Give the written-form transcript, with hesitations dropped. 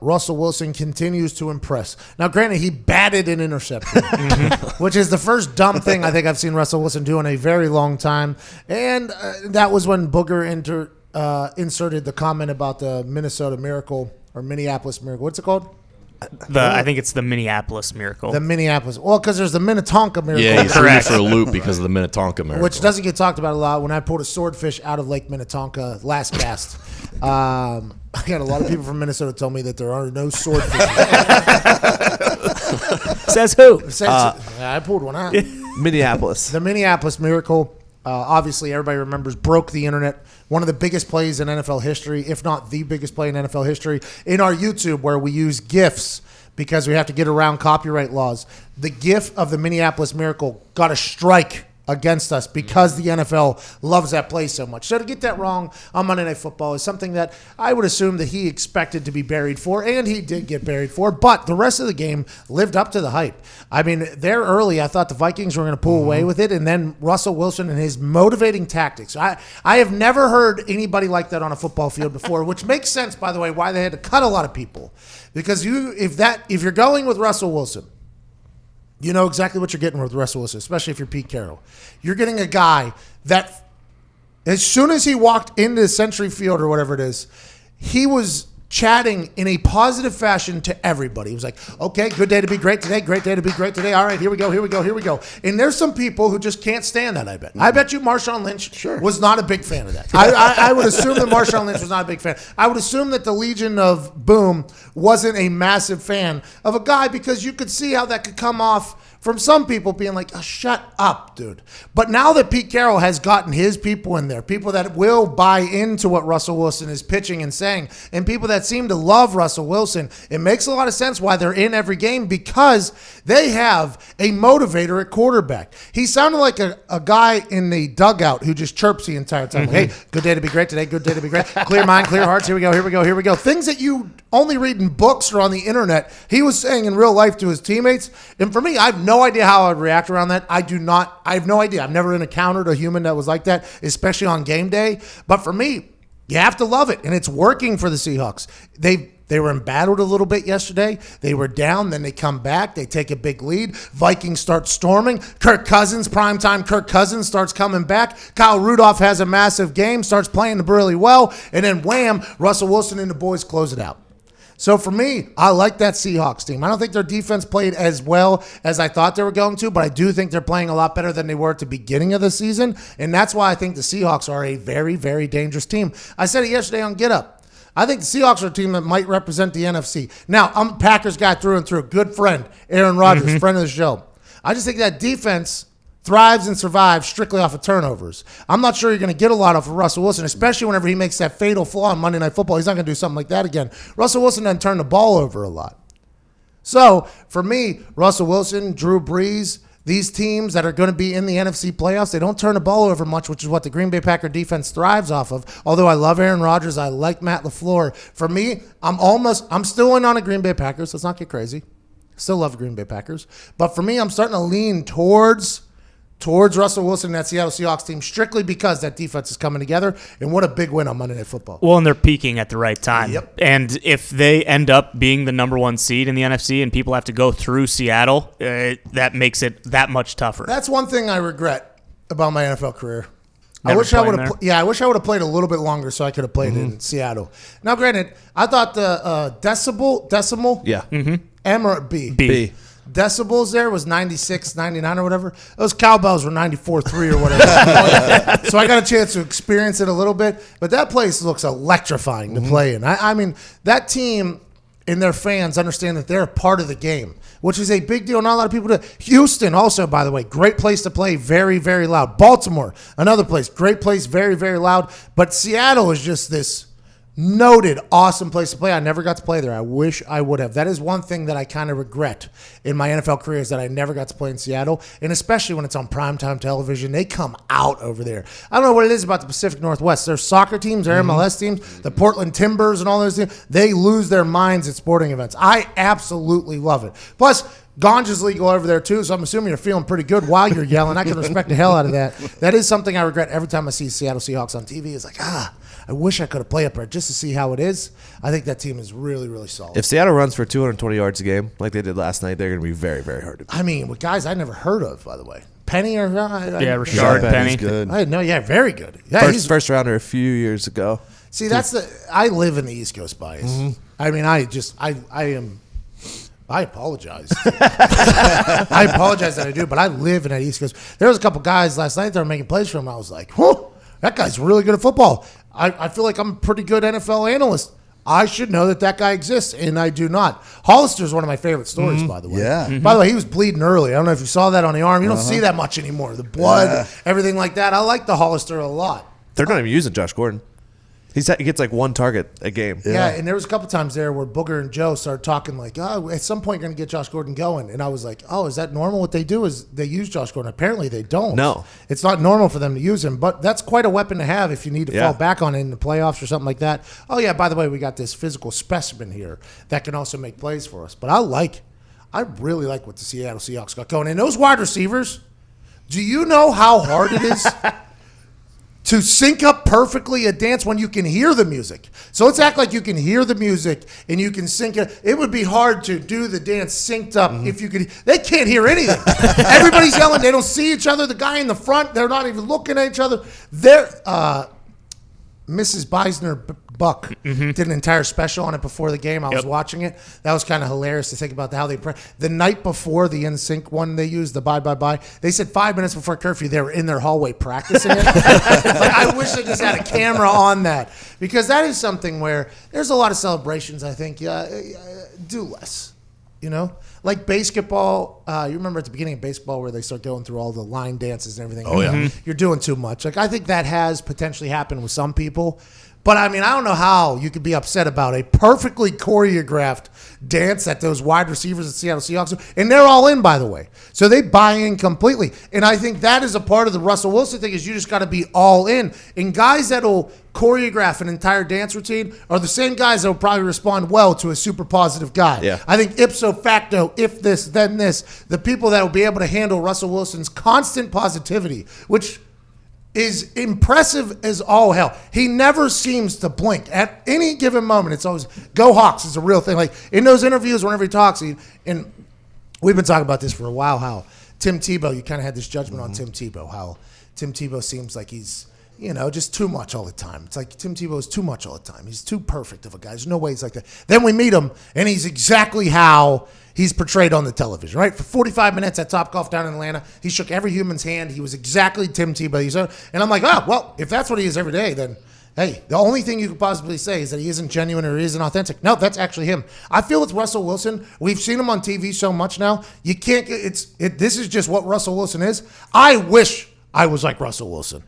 Russell Wilson continues to impress. Now, granted, he batted an interception, which is the first dumb thing I think I've seen Russell Wilson do in a very long time. And that was when Booger inserted the comment about the Minnesota Miracle or Minneapolis Miracle. What's it called? I think it's the Minneapolis Miracle. The Minneapolis. Well, because there's the Minnetonka Miracle. Yeah, he threw you for a loop because of the Minnetonka Miracle. Which doesn't get talked about a lot. When I pulled a swordfish out of Lake Minnetonka last cast, I got a lot of people from Minnesota tell me that there are no swordfish. Says who? I pulled one out. Minneapolis. The Minneapolis Miracle, obviously everybody remembers, broke the internet. One of the biggest plays in NFL history, if not the biggest play in NFL history, in our YouTube where we use GIFs because we have to get around copyright laws. The GIF of the Minneapolis Miracle got a strike against us because the NFL loves that play so much. So to get that wrong on Monday Night Football is something that I would assume that he expected to be buried for, and he did get buried for, but the rest of the game lived up to the hype. I mean, there early, I thought the Vikings were going to pull away with it, and then Russell Wilson and his motivating tactics. I have never heard anybody like that on a football field before, which makes sense, by the way, why they had to cut a lot of people. Because if you're going with Russell Wilson, you know exactly what you're getting with Russell Wilson, especially if you're Pete Carroll. You're getting a guy that, as soon as he walked into Century Field or whatever it is, he was chatting in a positive fashion to everybody. He was like, okay, good day to be great today, great day to be great today. All right, here we go, here we go, here we go. And there's some people who just can't stand that, I bet. I bet you Marshawn Lynch was not a big fan of that. I would assume that Marshawn Lynch was not a big fan. I would assume that the Legion of Boom wasn't a massive fan of a guy because you could see how that could come off from some people being like, oh, shut up, dude. But now that Pete Carroll has gotten his people in there, people that will buy into what Russell Wilson is pitching and saying, and people that seem to love Russell Wilson, it makes a lot of sense why they're in every game because they have a motivator at quarterback. He sounded like a guy in the dugout who just chirps the entire time. Hey, good day to be great today, good day to be great. Clear mind, clear hearts, here we go, here we go, here we go. Things that you only read in books or on the internet, he was saying in real life to his teammates. And for me, I have no idea how I'd react around that. I have no idea. I've never encountered a human that was like that, especially on game day. But for me, you have to love it. And it's working for the Seahawks. They were embattled a little bit yesterday. They were down, then they come back. They take a big lead. Vikings start storming. Primetime Kirk Cousins starts coming back. Kyle Rudolph has a massive game, starts playing really well. And then wham, Russell Wilson and the boys close it out. So for me, I like that Seahawks team. I don't think their defense played as well as I thought they were going to, but I do think they're playing a lot better than they were at the beginning of the season, and that's why I think the Seahawks are a very, very dangerous team. I said it yesterday on Get Up. I think the Seahawks are a team that might represent the NFC. Now, I'm a Packers guy through and through. Good friend, Aaron Rodgers, friend of the show. I just think that defense thrives and survives strictly off of turnovers. I'm not sure you're going to get a lot off of Russell Wilson, especially whenever he makes that fatal flaw on Monday Night Football. He's not going to do something like that again. Russell Wilson doesn't turn the ball over a lot. So, for me, Russell Wilson, Drew Brees, these teams that are going to be in the NFC playoffs, they don't turn the ball over much, which is what the Green Bay Packer defense thrives off of. Although I love Aaron Rodgers, I like Matt LaFleur. For me, I'm still in on the Green Bay Packers. Let's not get crazy. Still love Green Bay Packers. But for me, I'm starting to lean towards Russell Wilson and that Seattle Seahawks team strictly because that defense is coming together, and what a big win on Monday Night Football. Well, and they're peaking at the right time. Yep. And if they end up being the number one seed in the NFC and people have to go through Seattle, that makes it that much tougher. That's one thing I regret about my NFL career. I wish I would have played a little bit longer so I could have played in Seattle. Now, granted, I thought the decimal, M or B? B. Decibels there was 96, 99 or whatever. Those cowbells were 94.3 or whatever. So I got a chance to experience it a little bit. But that place looks electrifying to play in. I mean, that team and their fans understand that they're a part of the game, which is a big deal. Not a lot of people do. Houston also, by the way, great place to play, very, very loud. Baltimore, another place, great place, very, very loud. But Seattle is just this noted awesome place to play. I never got to play there. I wish I would have. That is one thing that I kind of regret in my NFL career is that I never got to play in Seattle, and especially when it's on primetime television. They come out over there. I don't know what it is about the Pacific Northwest. Their soccer teams, their MLS teams, the Portland Timbers and all those teams, they lose their minds at sporting events. I absolutely love it. Plus, Ganja's legal over there too, so I'm assuming you're feeling pretty good while you're yelling. I can respect the hell out of that. That is something I regret every time I see Seattle Seahawks on TV. It's like, I wish I could have played up there just to see how it is. I think that team is really, really solid. If Seattle runs for 220 yards a game like they did last night, they're going to be very, very hard to beat. I mean, with guys I never heard of, by the way. Penny or Rashard Penny. Good. I know, yeah, very good. Yeah, First rounder a few years ago. See, I live in the East Coast bias. Mm-hmm. I mean, I apologize. I apologize that I do, but I live in that East Coast. There was a couple guys last night that were making plays for him. I was like, whoa, that guy's really good at football. I feel like I'm a pretty good NFL analyst. I should know that guy exists, and I do not. Hollister's one of my favorite stories, by the way. Yeah. Mm-hmm. By the way, he was bleeding early. I don't know if you saw that on the arm. You don't see that much anymore. The blood, everything like that. I like the Hollister a lot. They're not even using Josh Gordon. He gets like one target a game. Yeah, and there was a couple times there where Booger and Joe started talking like, oh, at some point you're going to get Josh Gordon going. And I was like, oh, is that normal? What they do is they use Josh Gordon. Apparently they don't. No. It's not normal for them to use him, but that's quite a weapon to have if you need to fall back on it in the playoffs or something like that. Oh, yeah, by the way, we got this physical specimen here that can also make plays for us. But I really like what the Seattle Seahawks got going. And those wide receivers, do you know how hard it is to sync up perfectly a dance when you can hear the music? So let's act like you can hear the music and you can sync it. It would be hard to do the dance synced up if you could. They can't hear anything. Everybody's yelling. They don't see each other. The guy in the front, they're not even looking at each other. Mrs. Beisner Buck did an entire special on it before the game. I was watching it. That was kind of hilarious to think about how they the night before the NSYNC one they used, the Bye Bye Bye. They said 5 minutes before curfew they were in their hallway practicing it. Like, I wish they just had a camera on that, because that is something where there's a lot of celebrations. I think do less. You know, like basketball. You remember at the beginning of baseball where they start going through all the line dances and everything. Oh, yeah. You're doing too much. Like, I think that has potentially happened with some people. But, I mean, I don't know how you could be upset about a perfectly choreographed dance that those wide receivers at Seattle Seahawks do. And they're all in, by the way. So they buy in completely. And I think that is a part of the Russell Wilson thing, is you just got to be all in. And guys that will choreograph an entire dance routine are the same guys that will probably respond well to a super positive guy. Yeah. I think ipso facto, if this, then this, the people that will be able to handle Russell Wilson's constant positivity, which is impressive as all hell. He never seems to blink. At any given moment, it's always, go Hawks is a real thing. Like, in those interviews, whenever he talks, and we've been talking about this for a while, how Tim Tebow, you kind of had this judgment on Tim Tebow, how Tim Tebow seems like he's, just too much all the time. It's like Tim Tebow is too much all the time. He's too perfect of a guy. There's no way he's like that. Then we meet him, and he's exactly how he's portrayed on the television, right? For 45 minutes at Topgolf down in Atlanta, he shook every human's hand. He was exactly Tim Tebow. And I'm like, oh, well, if that's what he is every day, then, hey, the only thing you could possibly say is that he isn't genuine or he isn't authentic. No, that's actually him. I feel with Russell Wilson, we've seen him on TV so much now, you can't, this is just what Russell Wilson is. I wish I was like Russell Wilson.